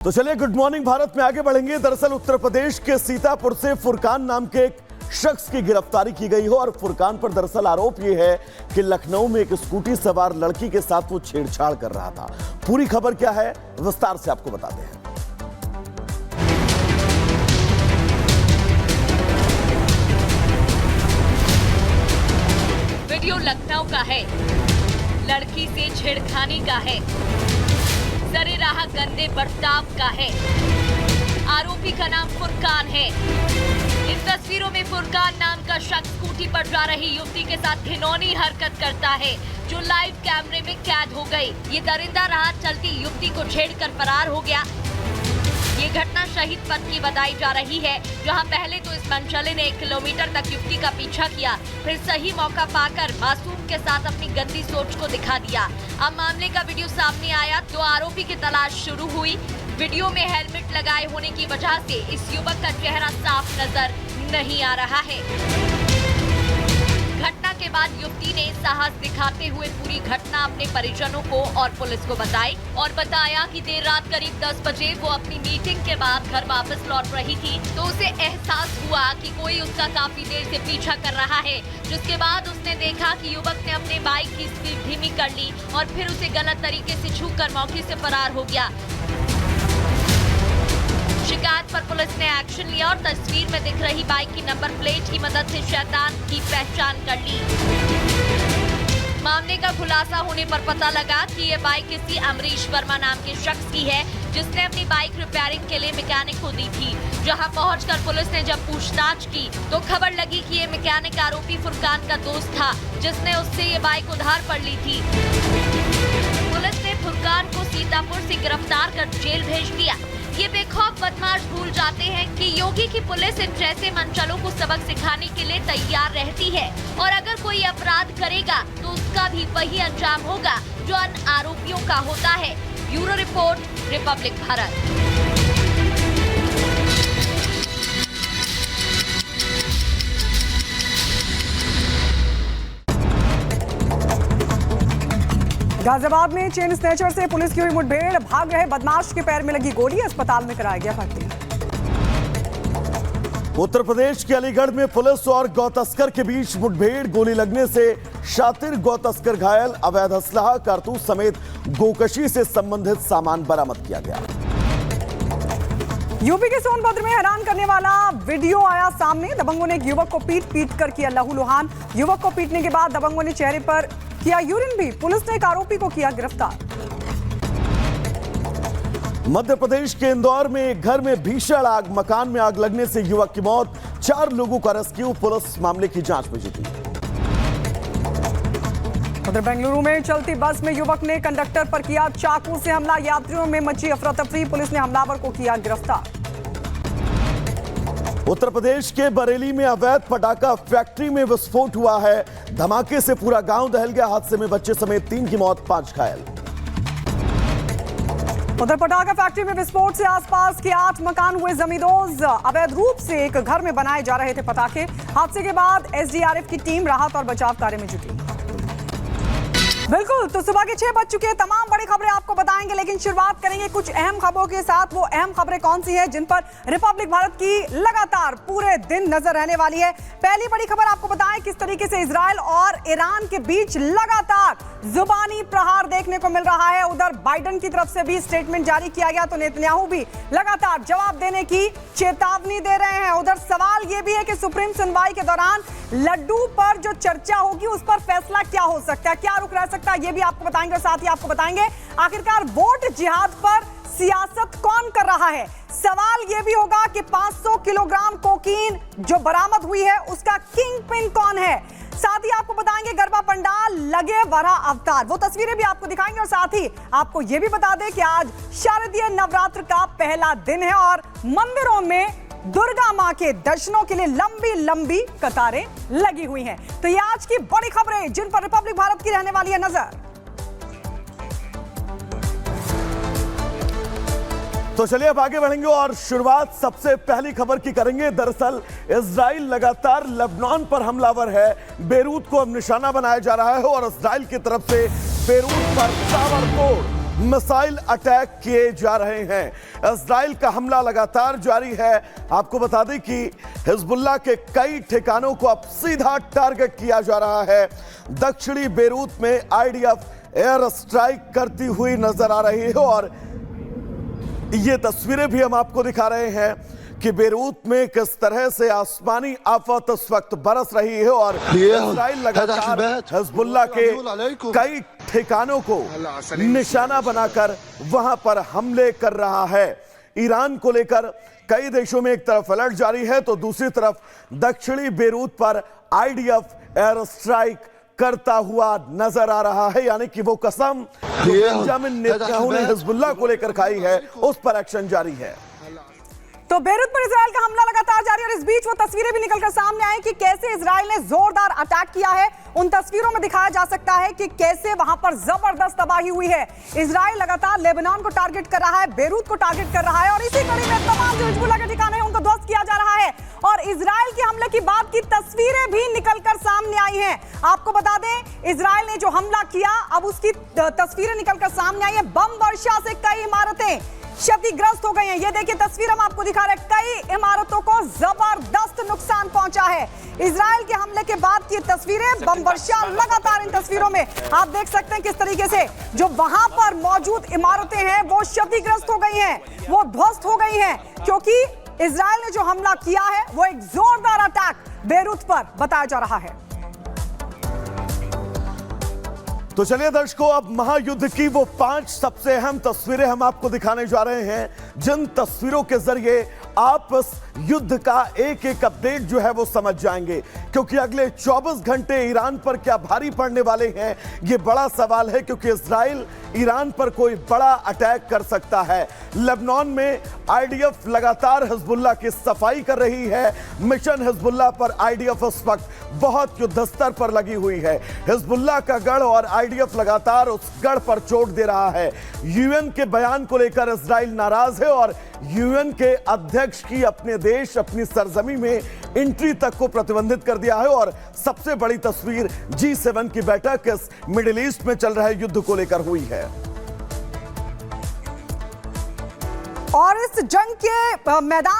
तो चलिए good morning Bharat में आगे बढ़ेंगे। दरअसल उत्तर प्रदेश के सीतापुर से फुरकान नाम के एक शख्स की गिरफ्तारी की गई हो और फुरकान पर दरअसल आरोप यह है कि लखनऊ में एक स्कूटी सवार लड़की के साथ वो छेड़छाड़ कर रहा था। पूरी खबर क्या है विस्तार से आपको बताते हैं। वीडियो लखनऊ का है, लड़की से छेड़खानी का है, सरे राह गंदे बर्ताव का है। आरोपी का नाम फुरकान है। इन तस्वीरों में फुरकान नाम का शख्स स्कूटी पर जा रही युवती के साथ घिनौनी हरकत करता है, जो लाइव कैमरे में कैद हो गई। ये दरिंदा राह चलती युवती को छेड़कर फरार हो गया। ये घटना शहीद पथ की बताई जा रही है, जहां पहले तो इस मनचले ने 1 किलोमीटर तक युवती का पीछा किया, फिर सही मौका पाकर मासूम के साथ अपनी गंदी सोच को दिखा दिया। अब मामले का वीडियो सामने आया तो आरोपी की तलाश शुरू हुई। वीडियो में हेलमेट लगाए होने की वजह से इस युवक का चेहरा साफ नजर नहीं आ रहा है। घटना के बाद युवती ने साहस दिखाते हुए पूरी घटना अपने परिजनों को और पुलिस को बताई और बताया कि देर रात करीब 10 बजे वो अपनी मीटिंग के बाद घर वापस लौट रही थी, तो उसे एहसास हुआ कि कोई उसका काफी देर से पीछा कर रहा है। जिसके बाद उसने देखा कि युवक ने अपने बाइक की स्पीड धीमी कर ली और फिर उसे गलत तरीके से छूकर मौके से फरार हो गया। शिकायत पर पुलिस ने एक्शन लिया और तस्वीर में दिख रही बाइक की नंबर प्लेट की मदद से शैतान की पहचान कर ली। मामले का खुलासा होने पर पता लगा कि ये बाइक किसी अमरीश वर्मा नाम के शख्स की है, जिसने अपनी बाइक रिपेयरिंग के लिए मैकेनिक को दी थी। जहां पहुंचकर पुलिस ने जब पूछताछ की तो खबर लगी कि ये मैकेनिक आरोपी फुरकान का दोस्त था, जिसने उससे ये बाइक उधार पर ली थी। पुलिस ने फुरकान को सीतापुर से गिरफ्तार कर जेल भेज दिया। ये बेखौफ बदमाश भूल जाते हैं कि योगी की पुलिस इन जैसे मनचलों को सबक सिखाने के लिए तैयार रहती है और अगर कोई अपराध करेगा तो उसका भी वही अंजाम होगा जो अन्य आरोपियों का होता है। Bureau report, Republic Bharat. Ghaziabad में चेन स्नैचर से पुलिस की हुई मुठभेड़, भाग रहे बदमाश के पैर में लगी गोली, अस्पताल में कराया गया भर्ती। उत्तर प्रदेश के अलीगढ़ में पुलिस और गौ तस्कर के बीच मुठभेड़, गोली लगने से शातिर गौ तस्कर घायल, अवैध असलहा, कारतूस समेत गोकशी से संबंधित सामान बरामद किया गया। यूपी के सोनभद्र में हैरान करने वाला वीडियो आया सामने। दबंगों ने एक युवक को पीट कर किया लहूलुहान। युवक को पीटने के बाद दबंगों ने चेहरे पर किया यूरिन भी। पुलिस ने एक आरोपी को किया गिरफ्तार। मध्य प्रदेश के इंदौर में एक घर में भीषण आग, मकान में आग लगने से युवक की मौत, 4 लोगों का रेस्क्यू, पुलिस मामले की जांच में जुटी। उधर बेंगलुरु में चलती बस में युवक ने कंडक्टर पर किया चाकू से हमला, यात्रियों में मची अफरा तफरी, पुलिस ने हमलावर को किया गिरफ्तार। उत्तर प्रदेश के बरेली में अवैध पटाखा फैक्ट्री में विस्फोट हुआ है। धमाके से पूरा गांव दहल गया। हादसे में बच्चे समेत 3 की मौत, 5 घायल। उधर पटाखा फैक्ट्री में विस्फोट से आसपास के 8 मकान हुए जमींदोज। अवैध रूप से एक घर में बनाए जा रहे थे पटाखे। हादसे के बाद एसडीआरएफ की टीम राहत और बचाव कार्य में जुटी। बिल्कुल, तो सुबह के 6 बज चुके हैं। तमाम बड़ी खबरें आपको बताएंगे, लेकिन शुरुआत करेंगे कुछ अहम खबरों के साथ। वो अहम खबरें कौन सी हैं जिन पर रिपब्लिक भारत की लगातार पूरे दिन नजर रहने वाली है। पहली बड़ी खबर आपको बताएं किस तरीके से इजराइल और ईरान के बीच लगातार जुबानी प्रहार देखने को मिल रहा है। उधर बाइडेन की तरफ से भी स्टेटमेंट जारी किया गया, तो नेतन्याहू भी लगातार जवाब देने की चेतावनी दे रहे हैं। उधर सवाल यह भी है कि सुप्रीम सुनवाई के दौरान लड्डू पर जो चर्चा होगी उस पर फैसला क्या हो सकता है, क्या रुख रह सकता है, ये भी आपको बताएंगे। और साथ ही आपको बताएंगे आखिरकार वोट जिहाद पर सियासत कौन कर रहा है। सवाल यह भी होगा कि 500 किलोग्राम कोकीन जो बरामद हुई है उसका किंग पिन कौन है। साथ ही आपको बताएंगे गरबा पंडाल लगे वरा अवतार, वो तस्वीरें भी आपको दिखाएंगे। और साथ ही आपको यह भी बता दें कि आज शारदीय नवरात्र का पहला दिन है और मंदिरों में दुर्गा मां के दर्शनों के लिए लंबी लंबी कतारें लगी हुई हैं। तो ये आज की बड़ी खबरें जिन पर रिपब्लिक भारत की रहने वाली है नजर। तो चलिए अब आगे बढ़ेंगे और शुरुआत सबसे पहली खबर की करेंगे। दरअसल इजराइल लगातार लेबनान पर हमलावर है। बेरूत को अब निशाना बनाया जा रहा है और इजराइल की तरफ से बेरूत पर ताबड़तोड़ मिसाइल अटैक किए जा रहे हैं। इजराइल का हमला लगातार जारी है। आपको बता दें कि हिजबुल्लाह के कई ठिकानों को अब सीधा टारगेट किया जा रहा है। दक्षिणी बेरूत में आईडीएफ एयर स्ट्राइक करती हुई नजर आ रही है और ये तस्वीरें भी हम आपको दिखा रहे हैं कि बेरूत में किस तरह से आसमानी आफत इस वक्त बरस रही है और इजराइल लगातार हिजबुल्लाह के कई ठिकानों को निशाना बनाकर वहां पर हमले कर रहा है। ईरान को लेकर कई देशों में एक तरफ अलर्ट जारी है तो दूसरी तरफ दक्षिणी बेरूत पर आईडीएफ एयर स्ट्राइक करता हुआ नजर आ रहा है। यानी कि वो कसम जो बेंजामिन नेतन्याहू ने हिजबुल्लाह को लेकर खाई है उस पर एक्शन जारी है। तो बेरूत पर इजराइल का हमला लगातार जारी और इस बीच वो तस्वीरें भी निकलकर सामने आई कि कैसे इजराइल ने जोरदार अटैक किया है। उन तस्वीरों में दिखाया जा सकता है कि कैसे वहां पर जबरदस्त तबाही हुई है। इजराइल लगातार लेबनान को टारगेट कर रहा है, बेरूत को टारगेट कर रहा है और इसी कड़ी में तमाम जो हिजबुल्लाह के ठिकाने हैं उनको ध्वस्त किया जा रहा है। और इजराइल के हमले की बाद की तस्वीरें भी निकलकर सामने आई हैं। आपको बता दें इजराइल ने जो हमला किया अब उसकी तस्वीरें निकलकर सामने आई है। बम वर्षा से कई इमारतें क्षतिग्रस्त हो गई हैं। ये देखिए तस्वीर हम आपको दिखा रहे हैं, कई इमारतों को जबरदस्त नुकसान पहुंचा है। इजराइल के हमले के बाद की तस्वीरें, बम वर्षा लगातार इन तस्वीरों में आप देख सकते हैं किस तरीके से जो वहां पर मौजूद इमारतें हैं वो क्षतिग्रस्त हो गई हैं, वो ध्वस्त हो गई हैं क्योंकि इजराइल ने जो हमला किया है वो एक जोरदार अटैक बेरूत पर बताया जा रहा है। तो चलिए दर्शकों, अब महायुद्ध की वो 5 सबसे अहम तस्वीरें हम आपको दिखाने जा रहे हैं जिन तस्वीरों के जरिए आप इस युद्ध का एक एक अपडेट जो है वो समझ जाएंगे क्योंकि अगले 24 घंटे ईरान पर क्या भारी पड़ने वाले हैं ये बड़ा सवाल है क्योंकि इजराइल ईरान पर कोई बड़ा अटैक कर सकता है। लेबनान में आईडीएफ लगातार हिजबुल्लाह की सफाई कर रही है। मिशन हिजबुल्लाह पर आईडीएफ इस वक्त बहुत युद्ध स्तर पर लगी हुई है। हिजबुल्लाह का गढ़ और आईडीएफ लगातार उस गढ़ पर चोट दे रहा है। यूएन के बयान को लेकर इजराइल नाराज है और यूएन के अध्यक्ष की अपने देश अपनी सरजमी में एंट्री तक को प्रतिबंधित कर दिया है। और सबसे बड़ी तस्वीर G7 की बैठक इस मिडिल ईस्ट में चल रहे युद्ध को लेकर हुई है और इस जंग के मैदान